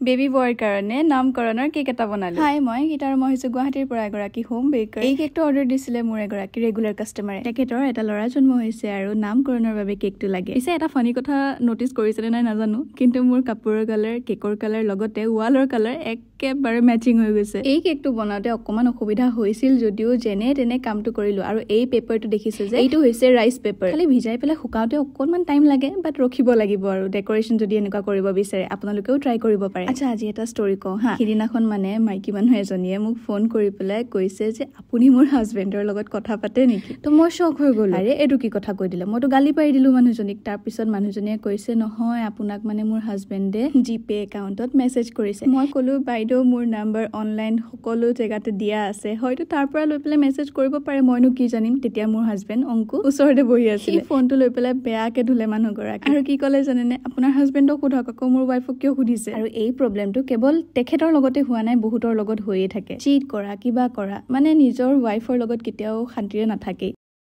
Baby বয়ৰ কাৰণে নামকৰণৰ cake এটা বনালো। হাই, মই গীতাৰ মই হৈছো গুৱাহাটীৰ পৰা এগৰাকী হোম বেকাৰ। এই কেকটো অৰ্ডাৰ দিছিলে মোৰ এগৰাকী ৰেগুলাৰ কাষ্টমাৰে। তেখেতৰ এটা ল'ৰা জন্ম হৈছে আৰু নামকৰণৰ বাবে কেকটো লাগে। পিছে এটা ফানি কথা নটিচ কৰিছেনে নাই নাজানো, কিন্তু মোৰ কাপোৰৰ কালাৰ, কেকৰ কালাৰ লগতে ৱালৰ কালাৰ একেবাৰে মেচিং হৈ গৈছে। এই কেকটো বনাওঁতে অকমান অসুবিধা হৈছিল যদিও যেনে তেনে কামটো কৰিলো। আৰু এই পেপাৰটো দেখিছে যে, এইটো হৈছে ৰাইচ পেপাৰ। খালি ভিজাই পেলাই শুকাওঁতে অকনমান টাইম লাগে, বাট ৰখিব লাগিব। আৰু ডেকৰেশ্যন যদি এনেকুৱা কৰিব বিচাৰে আপোনালোকেও ট্ৰাই কৰিব পাৰে। আচ্ছা, আজি এটা ষ্টৰি কওঁ হা। সিদিনাখন মানে মাইকী মানুহ এজনীয়ে মোক ফোন কৰি পেলাই কৈছে যে আপুনি মোৰ হাজবেণ্ডৰ লগত কথা পাতে নেকি? তো মই শ্বক হৈ গ'লো। আৰে এইটো কি কথা কৈ দিলে? মইতো গালি পাৰি দিলো মানুহজনীক। তাৰপিছত মানুহজনীয়ে কৈছে নহয়, আপোনাক মানে মোৰ হাজবেণ্ডে জিপে একাউণ্টত মেছেজ কৰিছে। মই ক'লো বাইদেউ মোৰ নাম্বাৰ অনলাইন সকলো জেগাতে দিয়া আছে, হয়তো তাৰ পৰা লৈ পেলাই মেছেজ কৰিব পাৰে, মইনো কি জানিম। তেতিয়া মোৰ হাজবেণ্ড অংকু ওচৰতে বহি আছিল। ফোনটো লৈ পেলাই বেয়াকে ধুলে মানুহগৰাকী। আৰু কি ক'লে জানেনে? আপোনাৰ হাজবেণ্ডক সোধক আকৌ, মোৰ ৱাইফক কিয় সুধিছে? আৰু এই প্ৰব্লেমটো কেৱল তেখেতৰ লগতে হোৱা নাই, বহুতৰ লগত হৈয়ে থাকে। চিট কৰা, কিবা কৰা, মানে নিজৰ ৱাইফৰ লগত কেতিয়াও শান্তিৰে নাথাকে।